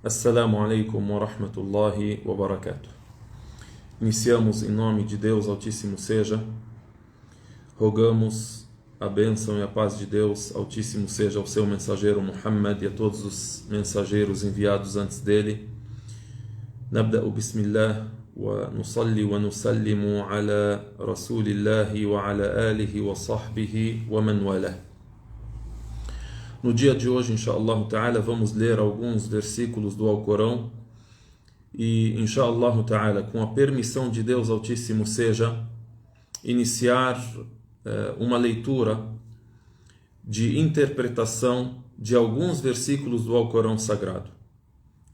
Assalamu alaikum wa rahmatullahi wa barakatuh. Iniciamos em nome de Deus Altíssimo seja. Rogamos a bênção e a paz de Deus Altíssimo seja ao seu mensageiro Muhammad e a todos os mensageiros enviados antes dele. Nabda'u bismillah wa nusalli wa nusallimu ala rasulillahi wa ala alihi wa sahbihi wa man walah. No dia de hoje, inshallah ta'ala, vamos ler alguns versículos do Alcorão e, inshallah ta'ala, com a permissão de Deus Altíssimo seja, iniciar uma leitura de interpretação de alguns versículos do Alcorão Sagrado.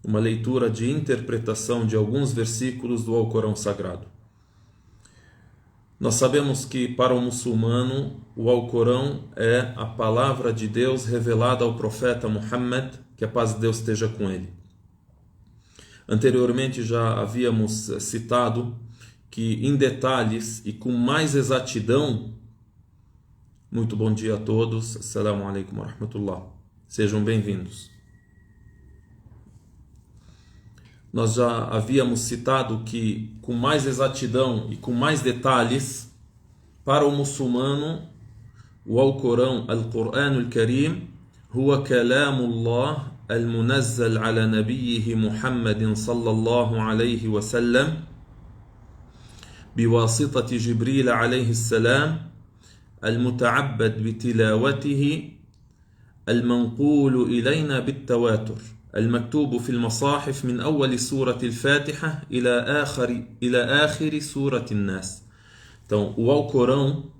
Uma leitura de interpretação de alguns versículos do Alcorão Sagrado. Nós sabemos que para o muçulmano o Alcorão é a palavra de Deus revelada ao profeta Muhammad, que a paz de Deus esteja com ele. Anteriormente já havíamos citado que em detalhes e com mais exatidão, muito bom dia a todos, assalamu alaikum wa rahmatullah, sejam bem-vindos. Nós já havíamos citado que com mais exatidão e com mais detalhes, para o muçulmano, o Alcorão, Al-Qur'an Al-Karim, huwa kalamullah al-munazzal ala nabiyhi Muhammadin sallallahu alayhi wa sallam, biwasitati Jibril alayhi salam, al-muta'abbad bitilawatihi, al-manqulu ilayna bit-tawatur. المكتوب في المصاحف من أول سورة الفاتحة إلى آخر سورة الناس. Então, o Alcorão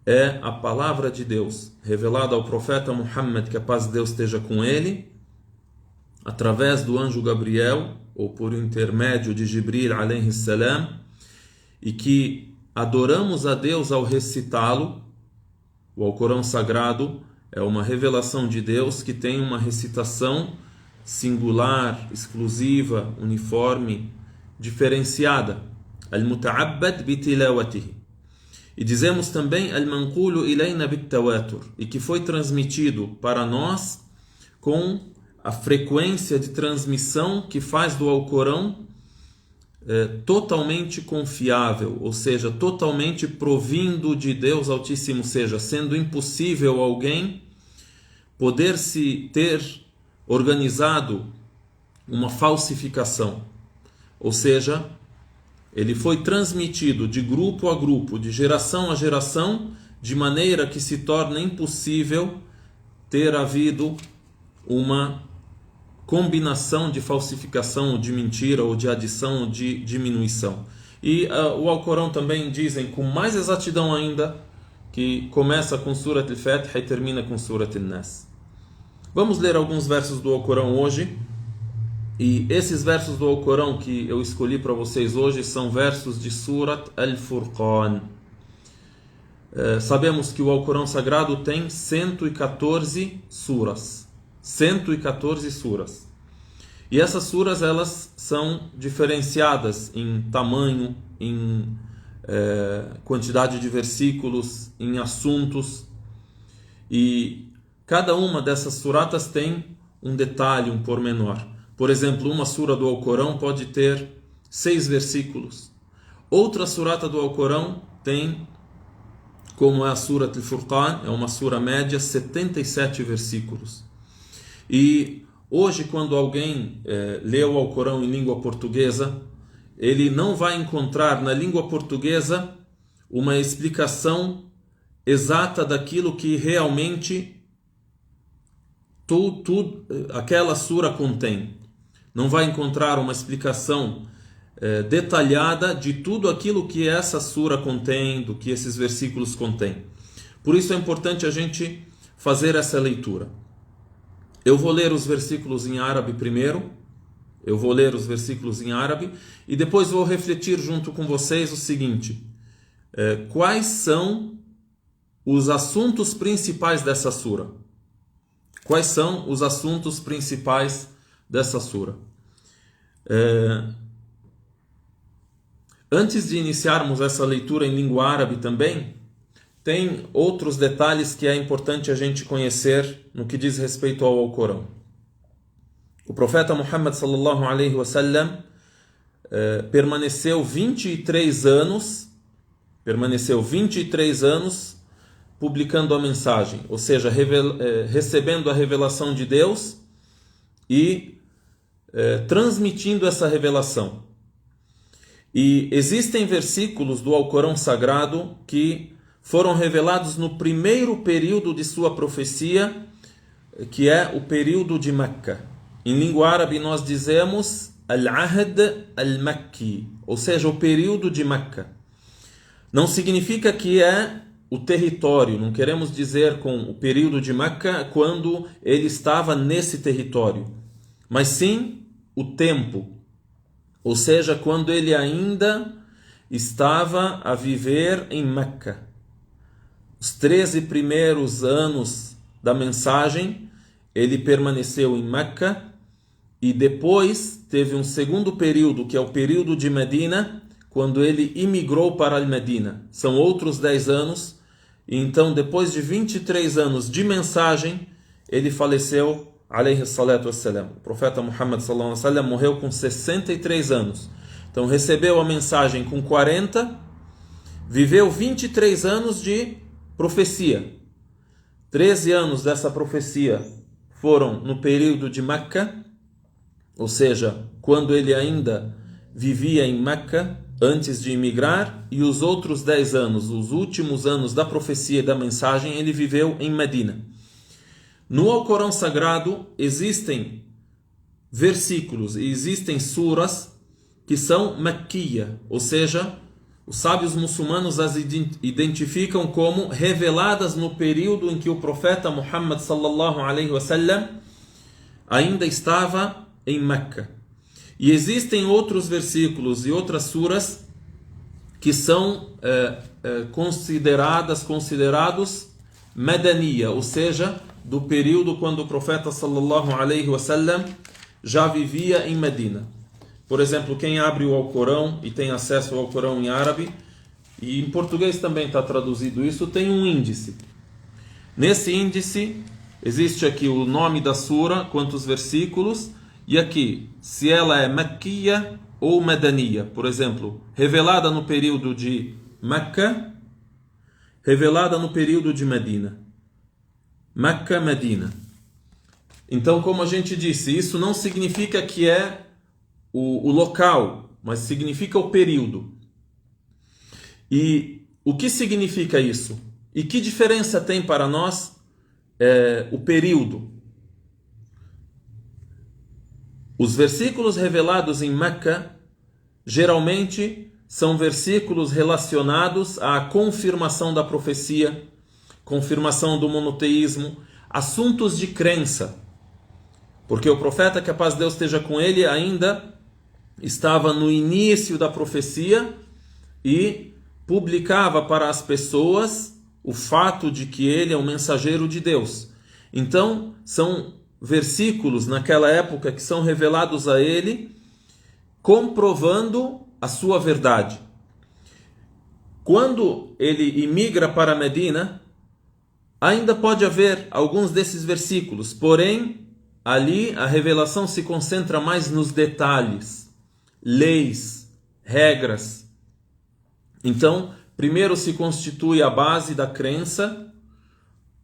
é a palavra de Deus revelada ao profeta Muhammad, que a paz de Deus esteja com ele, através do anjo Gabriel, ou por intermédio de Jibril alayhi salam, e que adoramos a Deus ao recitá-lo. O Alcorão Sagrado é uma revelação de Deus que tem uma recitação singular, exclusiva, uniforme, diferenciada. Al-muta'abbad bitilawatihi. E dizemos também al-manqulu ilayna bit-tawatur, e que foi transmitido para nós com a frequência de transmissão que faz do Alcorão totalmente confiável, ou seja, totalmente provindo de Deus Altíssimo seja, sendo impossível alguém poder se ter organizado uma falsificação, ou seja, ele foi transmitido de grupo a grupo, de geração a geração, de maneira que se torna impossível ter havido uma combinação de falsificação, de mentira, ou de adição, ou de diminuição. E o Alcorão também dizem com mais exatidão ainda, que começa com Surat al-Fatiha e termina com Surat al-Nas. Vamos ler alguns versos do Alcorão hoje, e esses versos do Alcorão que eu escolhi para vocês hoje são versos de Surat al-Furqan. Sabemos que o Alcorão Sagrado tem 114 suras. 114 suras. E essas suras elas são diferenciadas em tamanho, em quantidade de versículos, em assuntos, e cada uma dessas suratas tem um detalhe, um pormenor. Por exemplo, uma sura do Alcorão pode ter 6 versículos. Outra surata do Alcorão tem, como é a Surat al-Furqan, é uma sura média, 77 versículos. E hoje, quando alguém lê o Alcorão em língua portuguesa, ele não vai encontrar na língua portuguesa uma explicação exata daquilo que realmente aquela sura contém. Não vai encontrar uma explicação detalhada de tudo aquilo que essa sura contém, do que esses versículos contêm. Por isso é importante a gente fazer essa leitura. Eu vou ler os versículos em árabe primeiro, e depois vou refletir junto com vocês o seguinte: quais são os assuntos principais dessa sura? Quais são os assuntos principais dessa sura? Antes de iniciarmos essa leitura em língua árabe também, tem outros detalhes que é importante a gente conhecer no que diz respeito ao Alcorão. O profeta Muhammad sallallahu alaihi wasallam permaneceu 23 anos publicando a mensagem, ou seja, recebendo a revelação de Deus e transmitindo essa revelação. E existem versículos do Alcorão Sagrado que foram revelados no primeiro período de sua profecia, que é o período de Meca. Em língua árabe nós dizemos Al-Ahd Al-Makki, ou seja, o período de Meca. Não significa que é o território, não queremos dizer com o período de Meca quando ele estava nesse território, mas sim o tempo, ou seja, quando ele ainda estava a viver em Meca. Os 13 primeiros anos da mensagem, ele permaneceu em Meca, e depois teve um segundo período, que é o período de Medina, quando ele imigrou para Medina. São outros 10 anos, e então depois de 23 anos de mensagem, ele faleceu, alayhi salatu wassalam. O profeta Muhammad sallallahu alaihi wasallam morreu com 63 anos. Então recebeu a mensagem com 40, viveu 23 anos de profecia. 13 anos dessa profecia foram no período de Meca, ou seja, quando ele ainda vivia em Meca, antes de imigrar, e os outros 10 anos, os últimos anos da profecia e da mensagem, ele viveu em Medina. No Alcorão Sagrado existem versículos e existem suras que são Makkiya, ou seja, os sábios muçulmanos as identificam como reveladas no período em que o profeta Muhammad sallallahu alaihi wasallam ainda estava em Meca. E existem outros versículos e outras suras que são considerados Madaniya, ou seja, do período quando o profeta sallallahu alaihi wasallam já vivia em Medina. Por exemplo, quem abre o Alcorão e tem acesso ao Alcorão em árabe, e em português também está traduzido isso, tem um índice. Nesse índice existe aqui o nome da sura, quantos versículos, e aqui, se ela é Makkiya ou Madaniya. Por exemplo, revelada no período de Meca, revelada no período de Medina. Meca, Medina. Então, como a gente disse, isso não significa que é o local, mas significa o período. E o que significa isso? E que diferença tem para nós o período? Os versículos revelados em Meca geralmente são versículos relacionados à confirmação da profecia, confirmação do monoteísmo, assuntos de crença. Porque o profeta, que a paz de Deus esteja com ele, ainda estava no início da profecia e publicava para as pessoas o fato de que ele é um mensageiro de Deus. Então, são versículos naquela época que são revelados a ele, comprovando a sua verdade. Quando ele imigra para Medina, ainda pode haver alguns desses versículos, porém, ali a revelação se concentra mais nos detalhes, leis, regras. Então, primeiro se constitui a base da crença,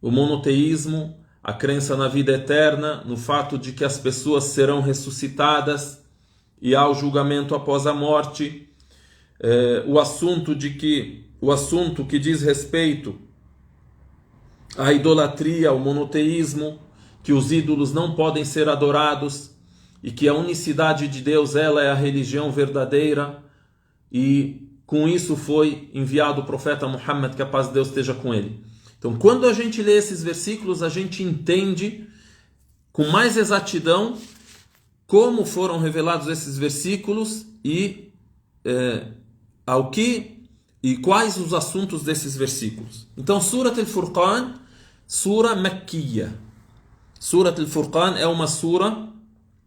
o monoteísmo, a crença na vida eterna, no fato de que as pessoas serão ressuscitadas e há o julgamento após a morte, o assunto que diz respeito à idolatria, ao monoteísmo, que os ídolos não podem ser adorados e que a unicidade de Deus, ela é a religião verdadeira, e com isso foi enviado o profeta Muhammad, que a paz de Deus esteja com ele. Então, quando a gente lê esses versículos, a gente entende com mais exatidão como foram revelados esses versículos e quais os assuntos desses versículos. Então, Surat al-Furqan, Sura Makkiya. Surat al-Furqan é uma sura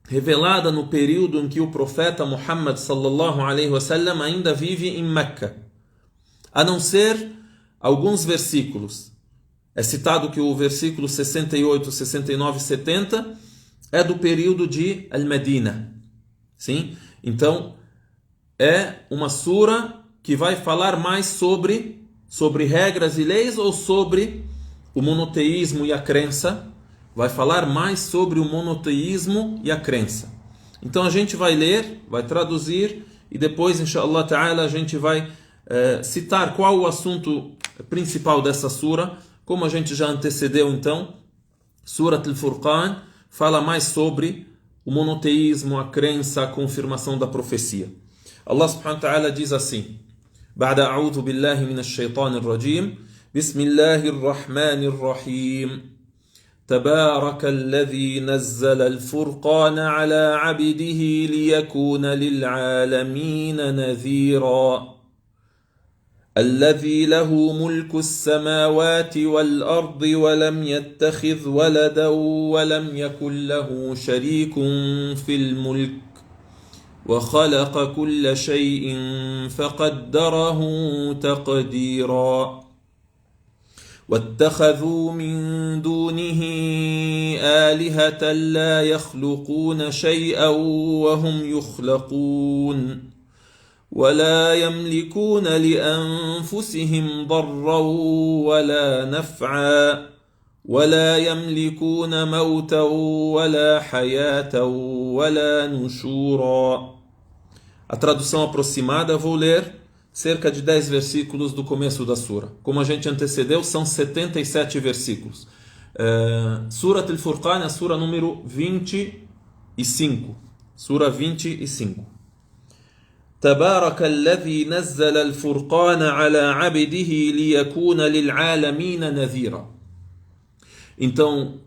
revelada no período em que o profeta Muhammad sallallahu alaihi wasallam ainda vive em Meca, a não ser alguns versículos. É citado que o versículo 68, 69 e 70 é do período de Al-Medina. Sim? Então, é uma sura que vai falar mais sobre regras e leis ou sobre o monoteísmo e a crença? Vai falar mais sobre o monoteísmo e a crença. Então a gente vai ler, vai traduzir e depois, inshallah ta'ala, a gente vai citar qual o assunto principal dessa sura. Como a gente já antecedeu, então, Surat al-Furqan fala mais sobre o monoteísmo, a crença, a confirmação da profecia. Allah subhanahu wa ta'ala diz assim: بعد أعوذ بالله من الشيطان الرجيم بسم الله الرحمن الرحيم تبارك الذي نزل الفرقان على عبده ليكون للعالمين نذيرا الذي له ملك السماوات والأرض ولم يتخذ ولدا ولم يكن له شريك في الملك وخلق كل شيء فقدره تقديرا واتخذوا من دونه آلهة لا يخلقون شيئا وهم يخلقون ولا يملكون لأنفسهم ضرا ولا نفعا ولا يملكون موتا ولا حياة ولا نشورا. A tradução aproximada, vou ler cerca de 10 versículos do começo da sura. Como a gente antecedeu, são 77 versículos. Surat al-Furqan é a sura número 25. Sura 25. تبارك الذي نزل الفرقان على عبده ليكون للعالمين نذيرا. Então,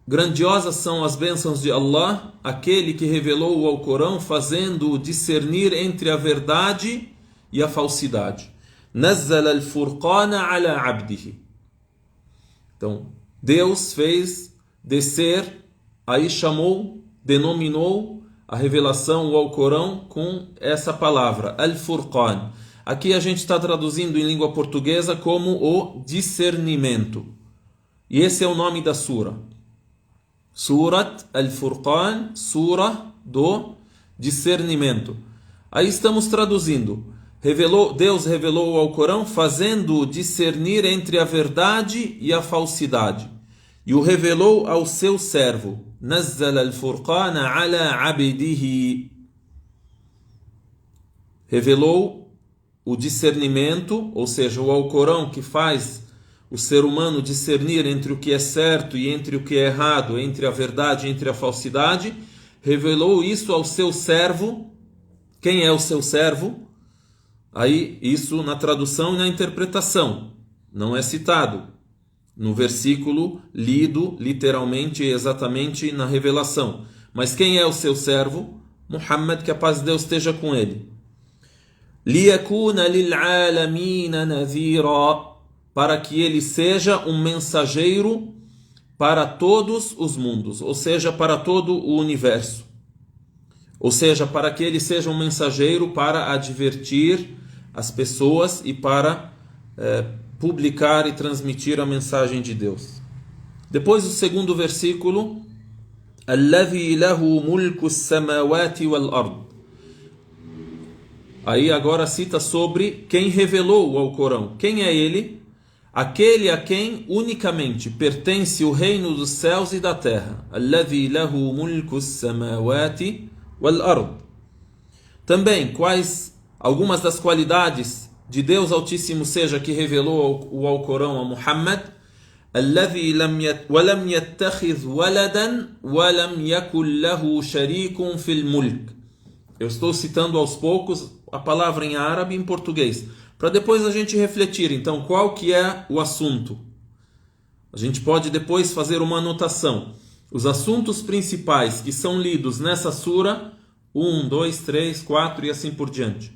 grandiosas são as bênçãos de Allah, aquele que revelou o Alcorão, fazendo-o discernir entre a verdade e a falsidade. Nazzala al-Furqana ala abdihi. Então, Deus fez descer, aí denominou a revelação, o Alcorão, com essa palavra, al-Furqan. Aqui a gente está traduzindo em língua portuguesa como o discernimento. E esse é o nome da sura. Surat al-Furqan, sura do discernimento. Aí estamos traduzindo. Deus revelou o Alcorão, fazendo-o discernir entre a verdade e a falsidade. E o revelou ao seu servo. Nazzala al-Furqana ala abdihi. Revelou o discernimento, ou seja, o Alcorão que faz o ser humano discernir entre o que é certo e entre o que é errado, entre a verdade e entre a falsidade. Revelou isso ao seu servo. Quem é o seu servo? Aí, isso na tradução e na interpretação. Não é citado no versículo lido literalmente e exatamente na revelação. Mas quem é o seu servo? Muhammad, que a paz de Deus esteja com ele. لِيَكُونَ لِلْعَالَمِينَ نَذِيرًا, para que ele seja um mensageiro para todos os mundos, ou seja, para todo o universo. Ou seja, para que ele seja um mensageiro para advertir as pessoas e para publicar e transmitir a mensagem de Deus. Depois o segundo versículo, الَّذِي لَهُ مُلْكُ السَّمَاوَاتِ وَالْأَرْضِ. Aí agora cita sobre quem revelou o Alcorão. Quem é ele? Aquele a quem unicamente pertence o reino dos céus e da terra. الَّذِي لَهُ مُلْكُ السَّمَاوَاتِ وَالْأَرْضِ. Também, quais algumas das qualidades de Deus Altíssimo seja que revelou o Alcorão a Muhammad? الَّذِي وَلَمْ يَتَّخِذْ وَلَدًا وَلَمْ يَكُنْ لَهُ شَرِيكٌ فِي الْمُلْكِ. Eu estou citando aos poucos a palavra em árabe e em português, para depois a gente refletir, então, qual que é o assunto. A gente pode depois fazer uma anotação. Os assuntos principais que são lidos nessa sura, 1, 2, 3, 4 e assim por diante.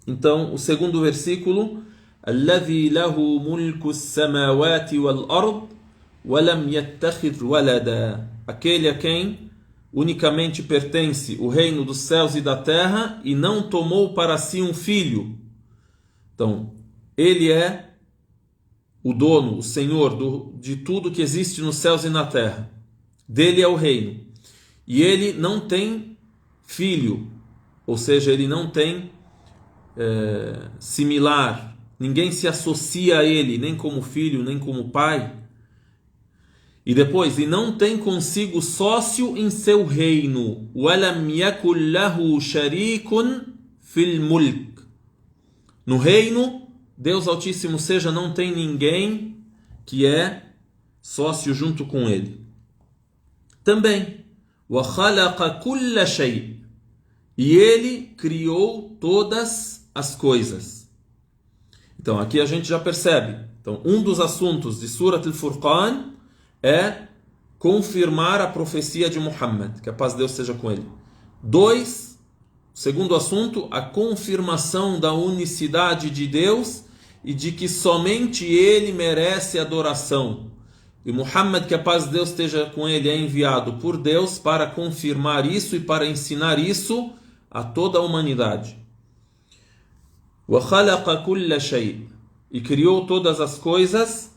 Então, o segundo versículo, الَّذِي لَهُ مُلْكُ السَّمَاوَاتِ وَالْأَرْضِ وَلَمْ يَتَّخِذْ وَلَدًا. Aquele a quem unicamente pertence o reino dos céus e da terra e não tomou para si um filho. Então, ele é o dono, o senhor de tudo que existe nos céus e na terra. dele é o reino. E ele não tem filho, ou seja, ele não tem similar, ninguém se associa a ele, nem como filho, nem como pai. E depois, e não tem consigo sócio em seu reino. وَلَمْ يَكُنْ لَهُ شَرِيكٌ فِي الْمُلْكِ. No reino, Deus Altíssimo seja, não tem ninguém que é sócio junto com ele. Também, وَخَلَقَ كُلَّ شَيْءٍ. E ele criou todas as coisas. Então, aqui a gente já percebe. Então, um dos assuntos de Surat al-Furqan é confirmar a profecia de Muhammad, que a paz de Deus seja com ele. 2, segundo assunto, a confirmação da unicidade de Deus e de que somente ele merece adoração. E Muhammad, que a paz de Deus esteja com ele, é enviado por Deus para confirmar isso e para ensinar isso a toda a humanidade. وَخَلَقَ كُلَّ شَيْءٍ. E criou todas as coisas.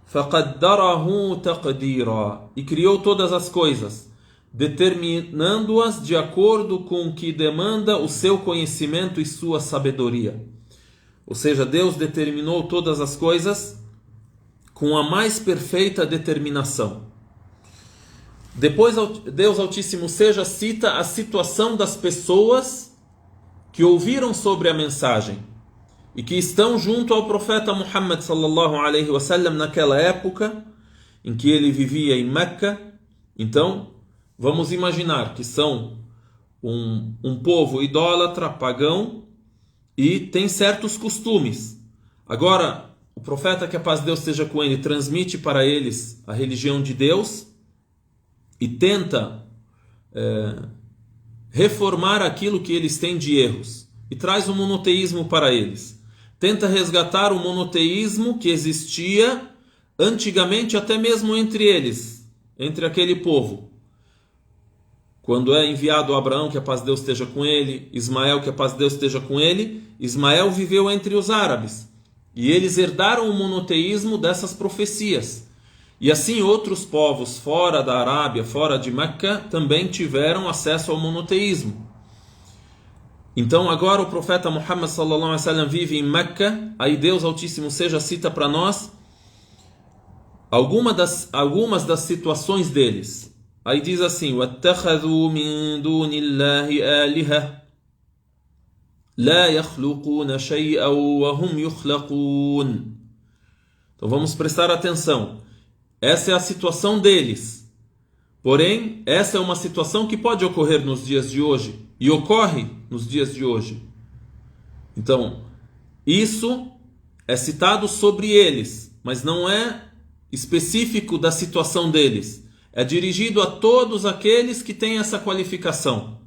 فَقَدَّرَهُ تَقْدِيرًا. E criou todas as coisas, determinando-as de acordo com o que demanda o seu conhecimento e sua sabedoria. Ou seja, Deus determinou todas as coisas com a mais perfeita determinação. Depois, Deus Altíssimo seja cita a situação das pessoas que ouviram sobre a mensagem e que estão junto ao profeta Muhammad sallallahu alaihi wasallam naquela época em que ele vivia em Meca. Então, vamos imaginar que são um povo idólatra, pagão, e tem certos costumes. Agora, o profeta, que a paz de Deus esteja com ele, transmite para eles a religião de Deus e tenta reformar aquilo que eles têm de erros e traz o monoteísmo para eles. Tenta resgatar o monoteísmo que existia antigamente até mesmo entre eles, entre aquele povo. Quando é enviado Abraão, que a paz de Deus esteja com ele, Ismael, que a paz de Deus esteja com ele, Ismael viveu entre os árabes. E eles herdaram o monoteísmo dessas profecias. E assim outros povos fora da Arábia, fora de Meca, também tiveram acesso ao monoteísmo. Então agora o profeta Muhammad sallallahu alaihi wasallam vive em Meca. Aí Deus Altíssimo seja cita para nós algumas das situações deles. Aí diz assim: وَاتَّخَذُوا مِن دُونِ اللَّهِ آلِهَةً لَا يَخْلُقُونَ شَيْئًا وَهُمْ يُخْلَقُونَ. Então vamos prestar atenção. Essa é a situação deles. Porém, essa é uma situação que pode ocorrer nos dias de hoje. E ocorre nos dias de hoje. Então, isso é citado sobre eles, mas não é específico da situação deles. É dirigido a todos aqueles que têm essa qualificação.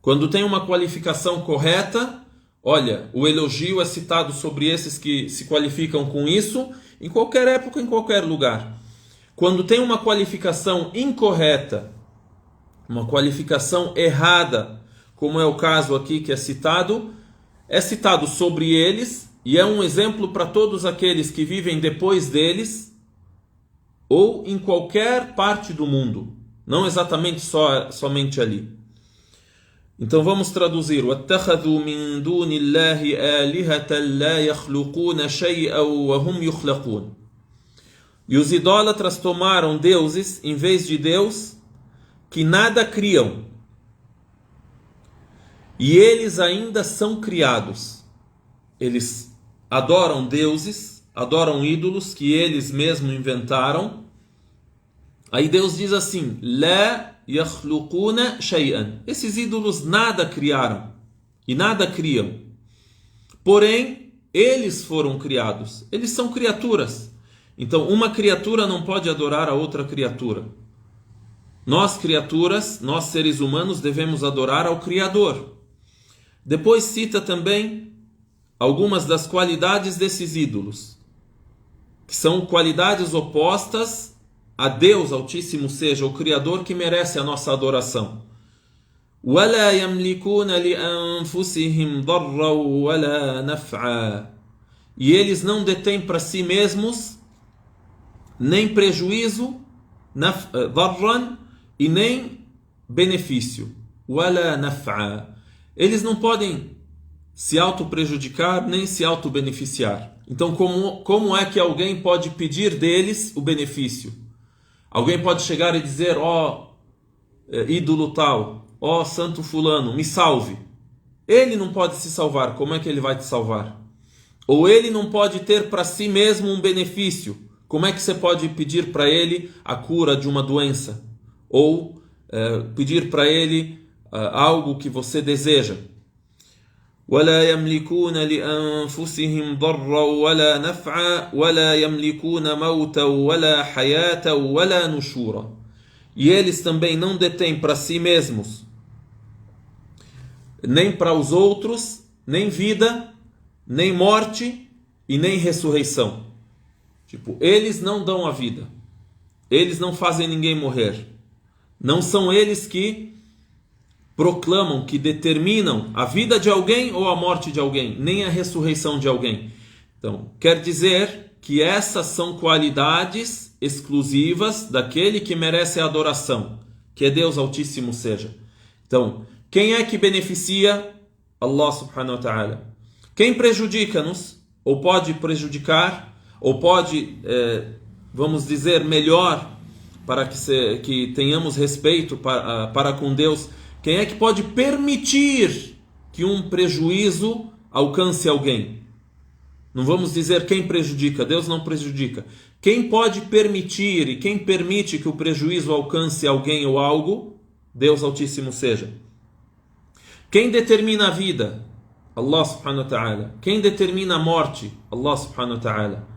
Quando tem uma qualificação correta, olha, o elogio é citado sobre esses que se qualificam com isso, em qualquer época, em qualquer lugar. Quando tem uma qualificação incorreta, uma qualificação errada, como é o caso aqui que é citado sobre eles, e é um exemplo para todos aqueles que vivem depois deles, ou em qualquer parte do mundo, não exatamente somente ali. Então vamos traduzir: وَاتَّخَذُوا مِن دُونِ اللَّهِ آلِهَةً لَا يَخْلُقُونَ شَيْئًا وَهُمْ يُخْلَقُونَ. E os idólatras tomaram deuses em vez de Deus, que nada criam, e eles ainda são criados. Eles adoram deuses, adoram ídolos que eles mesmos inventaram. Aí Deus diz assim: La yakhluquna shay'an. Esses ídolos nada criaram e nada criam. Porém, eles foram criados. Eles são criaturas. Então, uma criatura não pode adorar a outra criatura. Nós, criaturas, nós seres humanos, devemos adorar ao Criador. Depois cita também algumas das qualidades desses ídolos, que são qualidades opostas a Deus Altíssimo seja, o Criador, que merece a nossa adoração. وَلَا يَمْلِكُونَ لِأَنفُسِهِمْ ضَرًّا وَلَا نَفْعًا. E eles não detêm para si mesmos nem prejuízo darran, e nem benefício. Wala naf'a. Eles não podem se auto-prejudicar nem se auto-beneficiar. Então, como é que alguém pode pedir deles o benefício? Alguém pode chegar e dizer, ídolo tal, santo fulano, me salve. Ele não pode se salvar, como é que ele vai te salvar? Ou ele não pode ter para si mesmo um benefício, como é que você pode pedir para ele a cura de uma doença? Ou pedir para ele algo que você deseja? ولا يملكون لأنفسهم ضرا ولا نفعا ولا يملكون موتا ولا حياة ولا نشورا. E eles também não detêm para si mesmos, nem para os outros, nem vida, nem morte e nem ressurreição. Eles não dão a vida. Eles não fazem ninguém morrer. Não são eles que proclamam, que determinam a vida de alguém ou a morte de alguém, nem a ressurreição de alguém. Então, quer dizer que essas são qualidades exclusivas daquele que merece a adoração, que é Deus Altíssimo seja. Então, quem é que beneficia? Allah subhanahu wa ta'ala. Quem prejudica-nos, ou pode prejudicar, ou pode, vamos dizer, melhor, para que tenhamos respeito para com Deus. Quem é que pode permitir que um prejuízo alcance alguém? Não vamos dizer quem prejudica, Deus não prejudica. Quem pode permitir e quem permite que o prejuízo alcance alguém ou algo? Deus Altíssimo seja. Quem determina a vida? Allah subhanahu wa ta'ala. Quem determina a morte? Allah subhanahu wa ta'ala.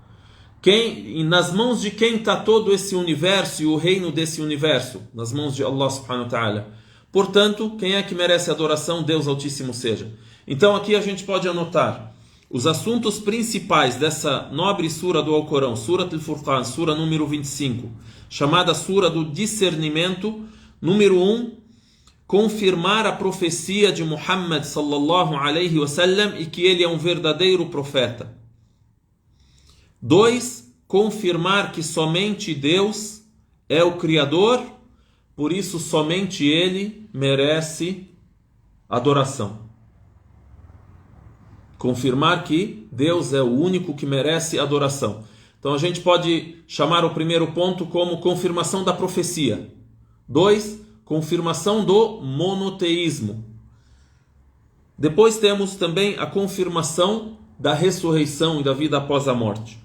E nas mãos de quem está todo esse universo e o reino desse universo? Nas mãos de Allah subhanahu wa ta'ala. Portanto, quem é que merece adoração? Deus Altíssimo seja. Então aqui a gente pode anotar os assuntos principais dessa nobre sura do Alcorão, Surat al-Furqan, sura número 25, chamada sura do discernimento. Número 1, confirmar a profecia de Muhammad sallallahu alaihi wasallam e que ele é um verdadeiro profeta. 2, confirmar que somente Deus é o Criador, por isso somente Ele merece adoração. Confirmar que Deus é o único que merece adoração. Então a gente pode chamar o primeiro ponto como confirmação da profecia. 2, confirmação do monoteísmo. Depois temos também a confirmação da ressurreição e da vida após a morte.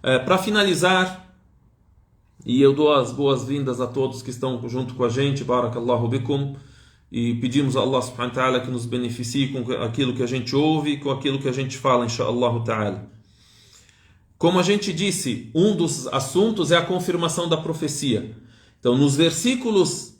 Para finalizar, e eu dou as boas-vindas a todos que estão junto com a gente, Barakallahu bikum, e pedimos a Allah subhanahu wa ta'ala que nos beneficie com aquilo que a gente ouve e com aquilo que a gente fala, inshallah ta'ala. Como a gente disse, um dos assuntos é a confirmação da profecia. Então, nos versículos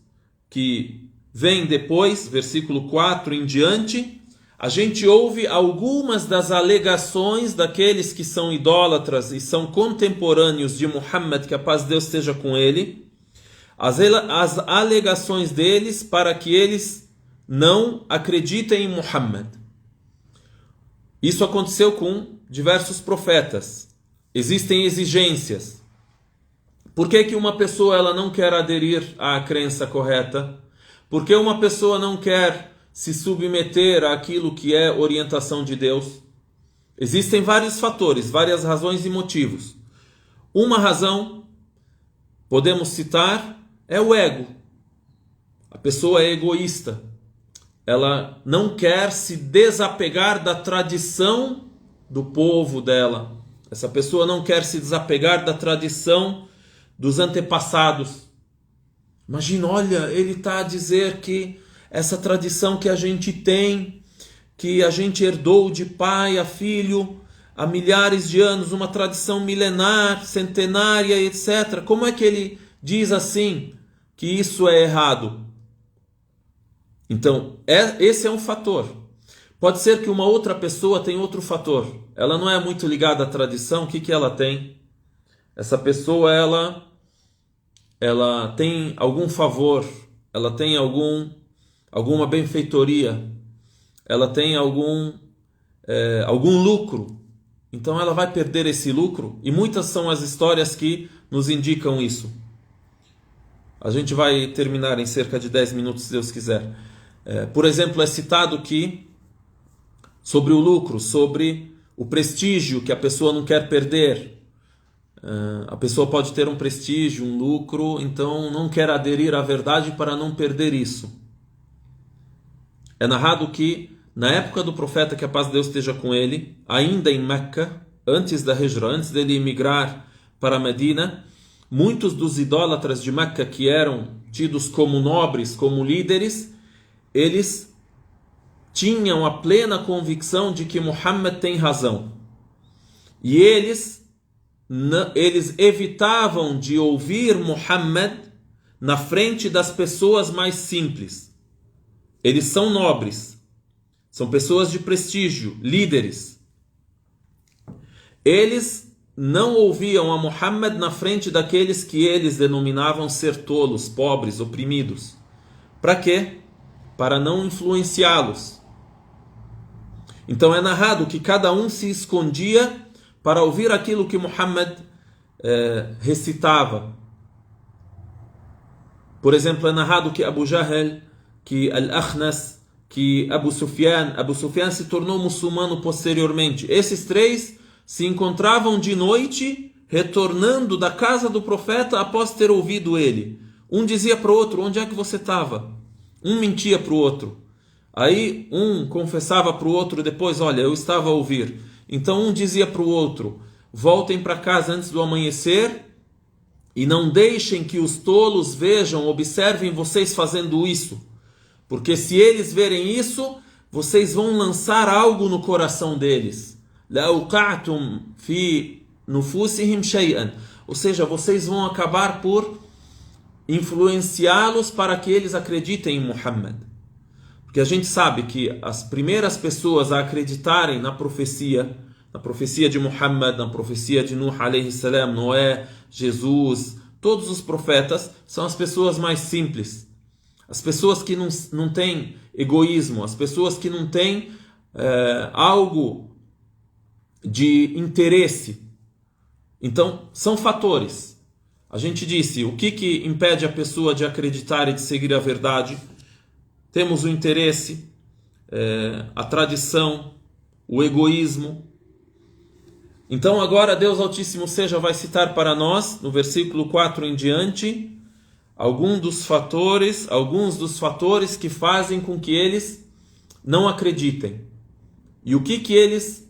que vêm depois, versículo 4 em diante, a gente ouve algumas das alegações daqueles que são idólatras e são contemporâneos de Muhammad, que a paz de Deus esteja com ele, as alegações deles para que eles não acreditem em Muhammad. Isso aconteceu com diversos profetas. Existem exigências. Por que uma pessoa ela não quer aderir à crença correta? Por que uma pessoa não quer se submeter àquilo que é orientação de Deus? Existem vários fatores, várias razões e motivos. Uma razão, podemos citar, é o ego. A pessoa é egoísta. Ela não quer se desapegar da tradição do povo dela. Essa pessoa não quer se desapegar da tradição dos antepassados. Imagina, olha, ele está a dizer que essa tradição que a gente tem, que a gente herdou de pai a filho há milhares de anos, uma tradição milenar, centenária, etc. Como é que ele diz assim que isso é errado? Então, esse é um fator. Pode ser que uma outra pessoa tenha outro fator. Ela não é muito ligada à tradição. O que ela tem? Essa pessoa, ela tem algum favor, ela tem alguma benfeitoria, ela tem algum lucro. Então ela vai perder esse lucro. E muitas são as histórias que nos indicam isso. A gente vai terminar em cerca de 10 minutos, se Deus quiser. Por exemplo, é citado que sobre o lucro, sobre o prestígio que a pessoa não quer perder. A pessoa pode ter um prestígio, um lucro, então não quer aderir à verdade para não perder isso. É narrado que na época do profeta, que a paz de Deus esteja com ele, ainda em Meca, antes da Hijra, antes dele emigrar para Medina, muitos dos idólatras de Meca, que eram tidos como nobres, como líderes, eles tinham a plena convicção de que Muhammad tem razão. E eles evitavam de ouvir Muhammad na frente das pessoas mais simples. Eles são nobres, são pessoas de prestígio, líderes. Eles não ouviam a Muhammad na frente daqueles que eles denominavam ser tolos, pobres, oprimidos. Para quê? Para não influenciá-los. Então é narrado que cada um se escondia para ouvir aquilo que Muhammad recitava. Por exemplo, é narrado que Abu Jahl, que Al-Akhnas, que Abu Sufyan se tornou muçulmano posteriormente. Esses três se encontravam de noite, retornando da casa do profeta após ter ouvido ele. Um dizia para o outro: onde é que você estava? Um mentia para o outro. Aí um confessava para o outro depois: olha, eu estava a ouvir. Então um dizia para o outro: voltem para casa antes do amanhecer e não deixem que os tolos vejam, observem vocês fazendo isso. Porque se eles verem isso, vocês vão lançar algo no coração deles. لَأَوْقَعْتُمْ فِي نُفُوسِهِمْ شَيْئًا. Ou seja, vocês vão acabar por influenciá-los para que eles acreditem em Muhammad. Porque a gente sabe que as primeiras pessoas a acreditarem na profecia de Muhammad, na profecia de Nuh alayhi salam, Noé, Jesus, todos os profetas, são as pessoas mais simples. As pessoas que não têm egoísmo, as pessoas que não têm algo de interesse. Então, são fatores. A gente disse, o que impede a pessoa de acreditar e de seguir a verdade? Temos o interesse, a tradição, o egoísmo. Então agora Deus Altíssimo Seja vai citar para nós, no versículo 4 em diante, alguns dos fatores que fazem com que eles não acreditem. E o que eles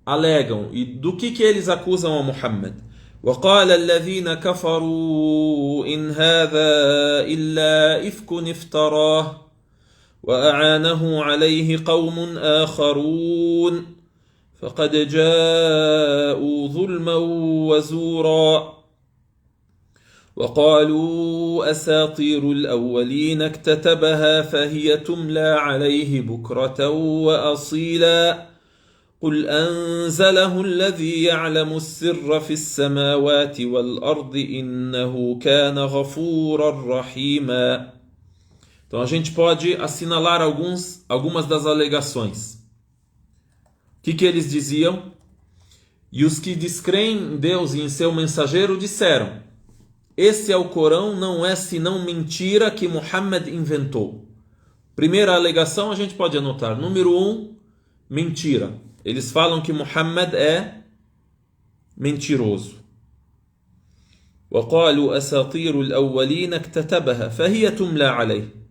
alegam e do que eles acusam a Muhammad. وقال الذين كفروا إن هذا إلا إفك افتراه وأعانه عليه قوم آخرون فقد جاءوا ظلما وزورا وقالوا أساطير الأولين اكتتبها فهي تملى عليه بكرة وأصيلا قل أنزله الذي يعلم السر في السماوات والأرض إنه كان غفورا رحيما. Então a gente pode assinalar algumas das alegações. O que eles diziam? E os que descreem em Deus e em seu mensageiro disseram: esse Alcorão não é senão mentira que Muhammad inventou. Primeira alegação a gente pode anotar. Número 1, mentira. Eles falam que Muhammad é mentiroso. وقالوا أساطير الأولين اكتتبها فهي تملى عليه.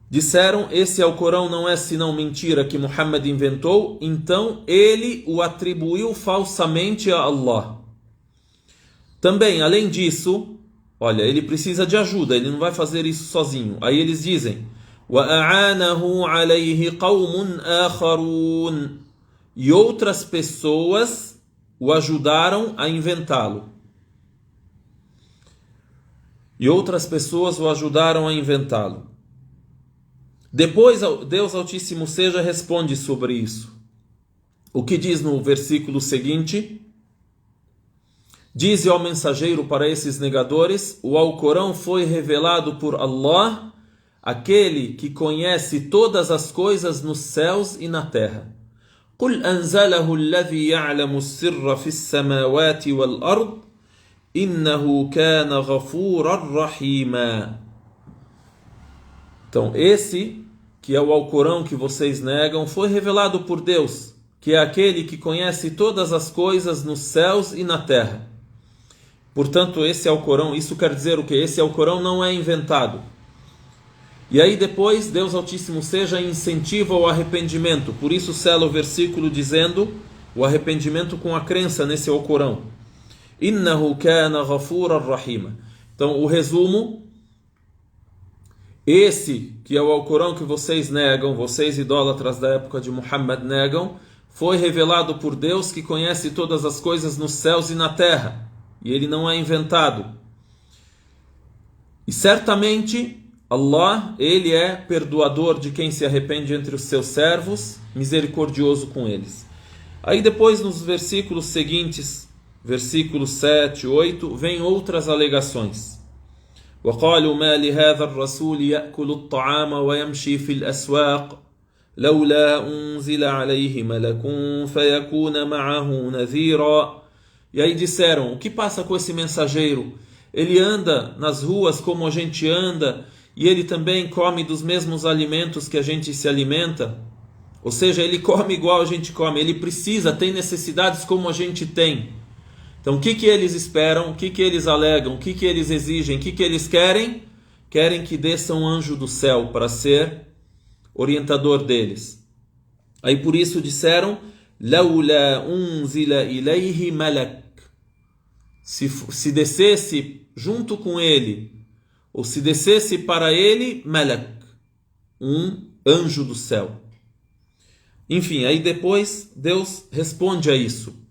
Disseram, esse Alcorão não é senão mentira que Muhammad inventou, então ele o atribuiu falsamente a Allah. Também, além disso, olha, ele precisa de ajuda, ele não vai fazer isso sozinho. Aí eles dizem: وَأَعَانَهُ عَلَيْهِ قَوْمٌ آخَرُونَ. E outras pessoas o ajudaram a inventá-lo. Depois, Deus Altíssimo Seja responde sobre isso. O que diz no versículo seguinte? Dize ao mensageiro para esses negadores: o Alcorão foi revelado por Allah, aquele que conhece todas as coisas nos céus e na terra. قُلْ أَنْزَلَهُ الَّذِي يَعْلَمُ السِّرَّ فِي السَّمَاوَاتِ وَالْأَرْضِ إنه كان غفورا رحيما. Então, esse, que é o Alcorão que vocês negam, foi revelado por Deus, que é aquele que conhece todas as coisas nos céus e na terra. Portanto, esse Alcorão, isso quer dizer o quê? Esse Alcorão não é inventado. E aí depois, Deus Altíssimo seja incentiva o arrependimento. Por isso sela o versículo dizendo o arrependimento com a crença nesse Alcorão. Innahu kana ghafuran rahima. Então, o resumo, esse que é o Alcorão que vocês negam, vocês idólatras da época de Muhammad negam, foi revelado por Deus que conhece todas as coisas nos céus e na terra. E ele não é inventado. E certamente Allah, ele é perdoador de quem se arrepende entre os seus servos, misericordioso com eles. Aí depois nos versículos seguintes, versículos 7 e 8, vem outras alegações. وقالوا ما لهذا الرسول يأكل الطعام ويمشي في الأسواق لولا أنزل عليه ملك فيكون معه نذيرا. E aí disseram, o que passa com esse mensageiro? Ele anda nas ruas como a gente anda, e ele também come dos mesmos alimentos que a gente se alimenta. Ou seja, ele come igual a gente come, ele precisa, tem necessidades como a gente tem. Então o que eles esperam, o que eles alegam, o que eles exigem, o que eles querem? Querem que desça um anjo do céu para ser orientador deles. Aí por isso disseram, لَوْلَا أُنْزِلَ إِلَيْهِ مَلَكٌ. Se descesse junto com ele, ou se descesse para ele, malak, um anjo do céu. Enfim, aí depois Deus responde a isso.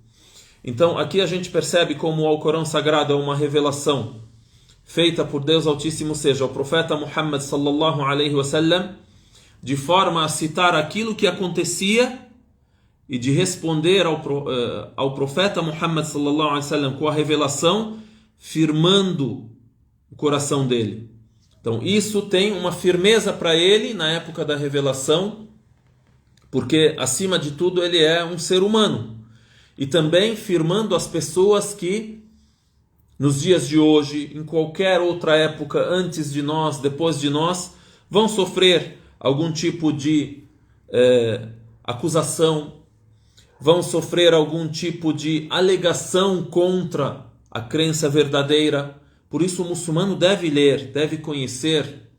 Então aqui a gente percebe como o Alcorão Sagrado é uma revelação feita por Deus Altíssimo, seja o profeta Muhammad sallallahu alaihi wasallam, de forma a citar aquilo que acontecia e de responder ao profeta Muhammad sallallahu alaihi wasallam com a revelação, firmando o coração dele. Então isso tem uma firmeza para ele na época da revelação, porque acima de tudo ele é um ser humano. E também firmando as pessoas que nos dias de hoje, em qualquer outra época antes de nós, depois de nós, vão sofrer algum tipo de acusação, vão sofrer algum tipo de alegação contra a crença verdadeira. Por isso o muçulmano deve ler, deve conhecer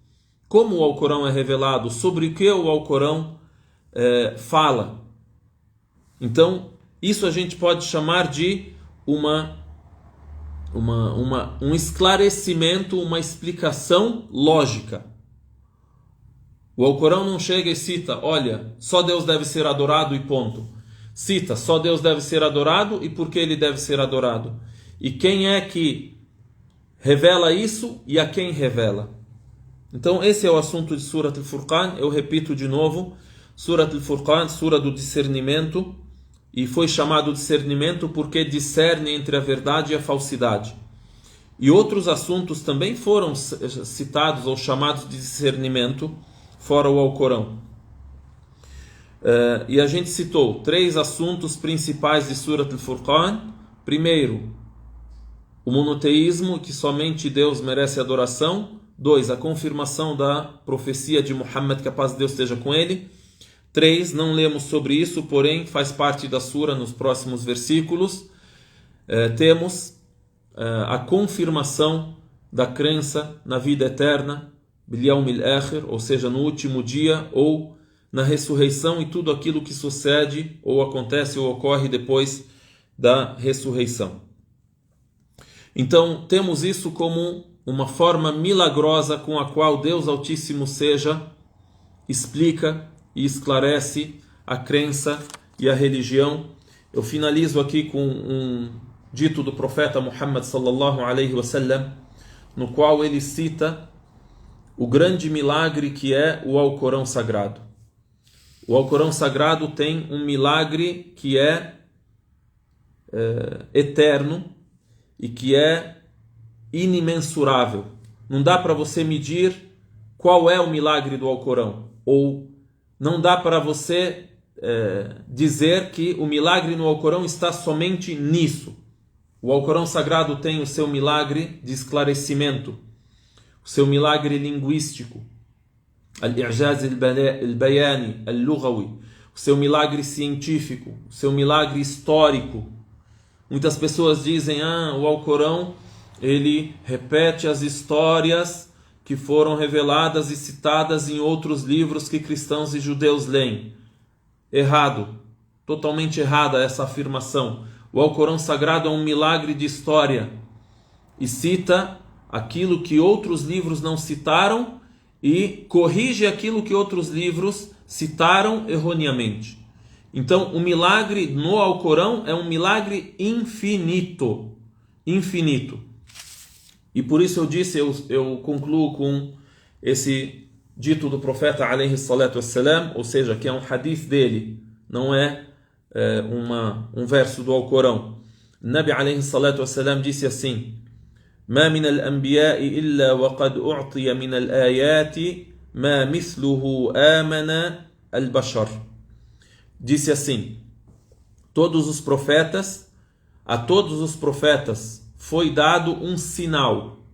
como o Alcorão é revelado, sobre o que o Alcorão fala. Então, isso a gente pode chamar de um esclarecimento, uma explicação lógica. O Alcorão não chega e cita, olha, só Deus deve ser adorado e ponto. Cita, só Deus deve ser adorado e por que ele deve ser adorado. E quem é que revela isso e a quem revela. Então esse é o assunto de Surat al-Furqan. Eu repito de novo, Surat al-Furqan, Sura do discernimento, e foi chamado discernimento porque discerne entre a verdade e a falsidade. E outros assuntos também foram citados ou chamados de discernimento, fora o Alcorão. E a gente citou 3 assuntos principais de Surat al-Furqan. Primeiro, o monoteísmo, que somente Deus merece adoração. 2, a confirmação da profecia de Muhammad, que a paz de Deus esteja com ele. 3, não lemos sobre isso, porém faz parte da sura nos próximos versículos. Temos a confirmação da crença na vida eterna, bil yawmil akhir, ou seja, no último dia, ou na ressurreição e tudo aquilo que sucede, ou acontece, ou ocorre depois da ressurreição. Então, temos isso como uma forma milagrosa com a qual Deus Altíssimo seja, explica e esclarece a crença e a religião. Eu finalizo aqui com um dito do profeta Muhammad sallallahu alaihi wasallam, no qual ele cita o grande milagre que é o Alcorão Sagrado. O Alcorão Sagrado tem um milagre que é eterno e que é inimensurável. Não dá para você medir qual é o milagre do Alcorão, ou não dá para você dizer que o milagre no Alcorão está somente nisso. O Alcorão Sagrado tem o seu milagre de esclarecimento, o seu milagre linguístico, al-i'jaz al-bayani, al-lughawi, o seu milagre científico, o seu milagre histórico. Muitas pessoas dizem, o Alcorão, ele repete as histórias que foram reveladas e citadas em outros livros que cristãos e judeus leem. Errado, totalmente errada essa afirmação. O Alcorão Sagrado é um milagre de história e cita aquilo que outros livros não citaram e corrige aquilo que outros livros citaram erroneamente. Então, o milagre no Alcorão é um milagre infinito. Infinito. E por isso eu disse, eu concluo com esse dito do profeta alayhi salatu wassalam, ou seja, que é um hadith dele, não é um verso do Alcorão. Nabi alayhi salatu wassalam disse assim: ما من الأنبياء إلا وقد أعطي من الآيات ما مثله آمن البشر. Disse assim: a todos os profetas foi dado um sinal.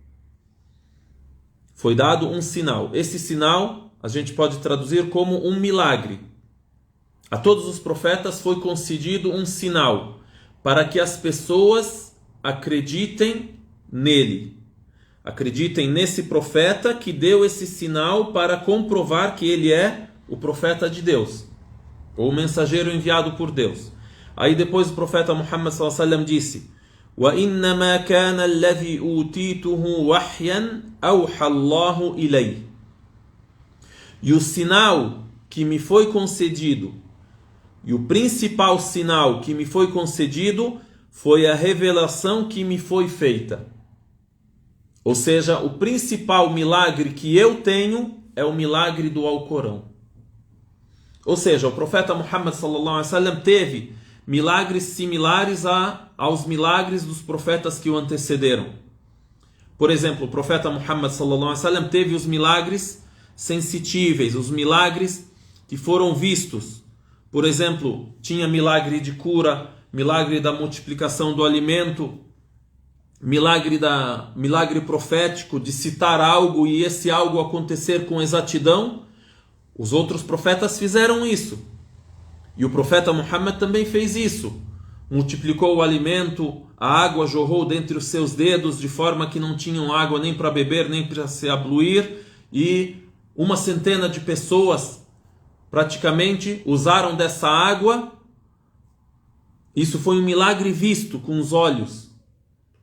Foi dado um sinal. Esse sinal a gente pode traduzir como um milagre. A todos os profetas foi concedido um sinal para que as pessoas acreditem nele. Acreditem nesse profeta que deu esse sinal para comprovar que ele é o profeta de Deus, ou o mensageiro enviado por Deus. Aí depois o profeta Muhammad sallallahu alaihi wasallam disse: وَإِنَّمَا كَانَ الَّذِي أُوتِيتُهُ وَحْيًا أَوْحَى اللَّهُ إِلَيْهِ. E o sinal que me foi concedido, e o principal sinal que me foi concedido, foi a revelação que me foi feita. Ou seja, o principal milagre que eu tenho é o milagre do Alcorão. Ou seja, o profeta Muhammad sallallahu alaihi wasallam teve milagres similares aos milagres dos profetas que o antecederam. Por exemplo, o profeta Muhammad sallallahu alaihi wasallam teve os milagres sensitíveis, os milagres que foram vistos. Por exemplo, tinha milagre de cura, milagre da multiplicação do alimento, milagre profético de citar algo e esse algo acontecer com exatidão. Os outros profetas fizeram isso. E o profeta Muhammad também fez isso. Multiplicou o alimento, a água jorrou dentre os seus dedos de forma que não tinham água nem para beber, nem para se abluir, e 100 de pessoas praticamente usaram dessa água. Isso foi um milagre visto com os olhos.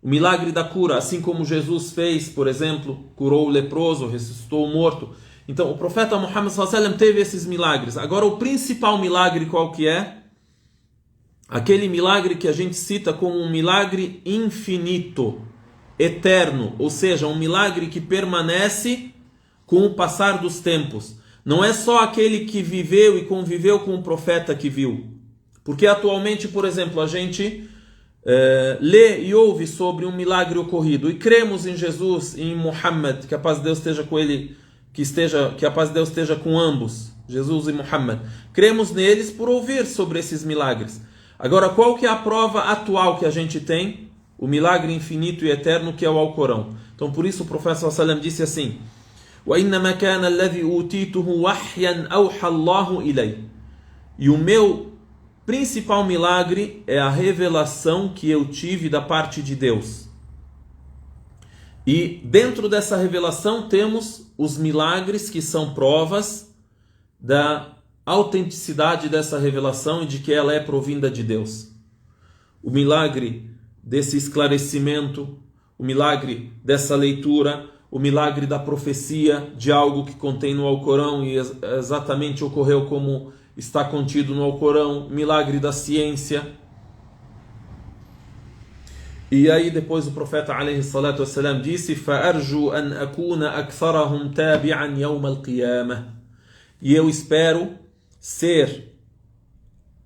O milagre da cura, assim como Jesus fez, por exemplo, curou o leproso, ressuscitou o morto. Então, o profeta Muhammad sallallahu alaihi wasallam teve esses milagres. Agora, o principal milagre qual que é? Aquele milagre que a gente cita como um milagre infinito, eterno, ou seja, um milagre que permanece com o passar dos tempos. Não é só aquele que viveu e conviveu com o profeta que viu. Porque atualmente, por exemplo, a gente lê e ouve sobre um milagre ocorrido e cremos em Jesus e em Muhammad, que a paz de Deus esteja com ele, que a paz de Deus esteja com ambos, Jesus e Muhammad. Cremos neles por ouvir sobre esses milagres. Agora, qual que é a prova atual que a gente tem? O milagre infinito e eterno que é o Alcorão. Então, por isso o profeta sallallahu alaihi wasallam disse assim: وَإِنَّمَا كَانَ الَّذِي أُوتِيتُهُ وَحْيًا أَوْحَى اللَّهُ إِلَيْهِ. E o meu principal milagre é a revelação que eu tive da parte de Deus. E dentro dessa revelação temos os milagres que são provas da autenticidade dessa revelação e de que ela é provinda de Deus. O milagre desse esclarecimento, o milagre dessa leitura, o milagre da profecia de algo que contém no Alcorão e exatamente ocorreu como está contido no Alcorão, milagre da ciência. E aí depois o profeta alayhi salatu wassalam disse: فَأَرْجُوا أَنْ أَكُونَ أَكْثَرَهُمْ تَابِعًا يَوْمَ الْقِيَامَةِ. E eu espero ser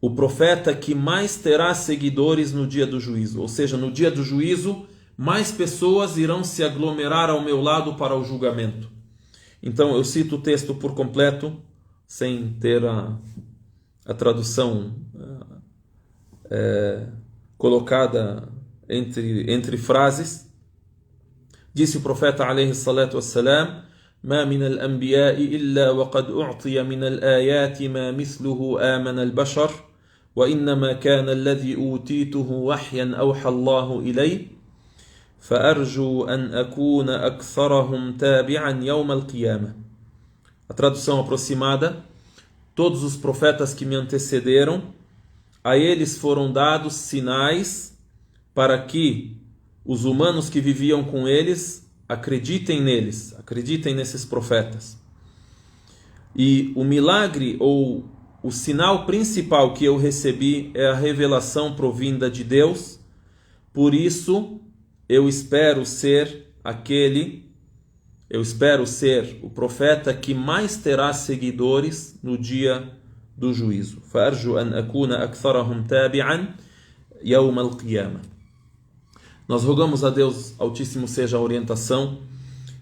o profeta que mais terá seguidores no dia do juízo. Ou seja, no dia do juízo, mais pessoas irão se aglomerar ao meu lado para o julgamento. Então eu cito o texto por completo, sem ter a tradução colocada entre frases. Disse o profeta عليه الصلاة والسلام: ما من الأنبياء إلا وقد أعطي من الآيات ما مثله آمن البشر وإنما كان الذي أوتيته وحيا أوحى الله إلي فأرجو أن أكون أكثرهم تابعا يوم القيامة. A tradução aproximada: todos os profetas que me antecederam, a eles foram dados sinais para que os humanos que viviam com eles acreditem neles, acreditem nesses profetas. E o milagre ou o sinal principal que eu recebi é a revelação provinda de Deus. Por isso, eu espero ser o profeta que mais terá seguidores no dia do juízo. فَأَرْجُ أَنْ أَكُونَ أَكْثَرَهُمْ تَابِعًا يَوْمَ الْقِيَامَةِ. Nós rogamos a Deus Altíssimo seja a orientação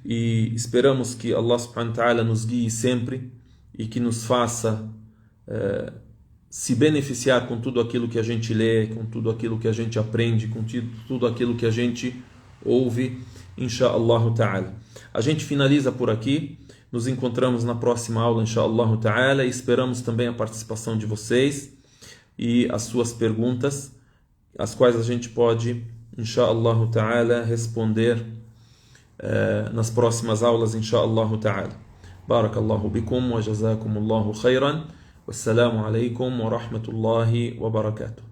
e esperamos que Allah subhanahu wa ta'ala nos guie sempre e que nos faça se beneficiar com tudo aquilo que a gente lê, com tudo aquilo que a gente aprende, com tudo aquilo que a gente ouve, insha'Allah ta'ala. A gente finaliza por aqui, nos encontramos na próxima aula, insha'Allah ta'ala, e esperamos também a participação de vocês e as suas perguntas, as quais a gente pode, insha'Allah ta'ala, responder nas próximas aulas, insha'Allah ta'ala. Barakallahu bikum wa jazakumullahu khairan. Wassalamu alaikum wa rahmatullahi wa barakatuh.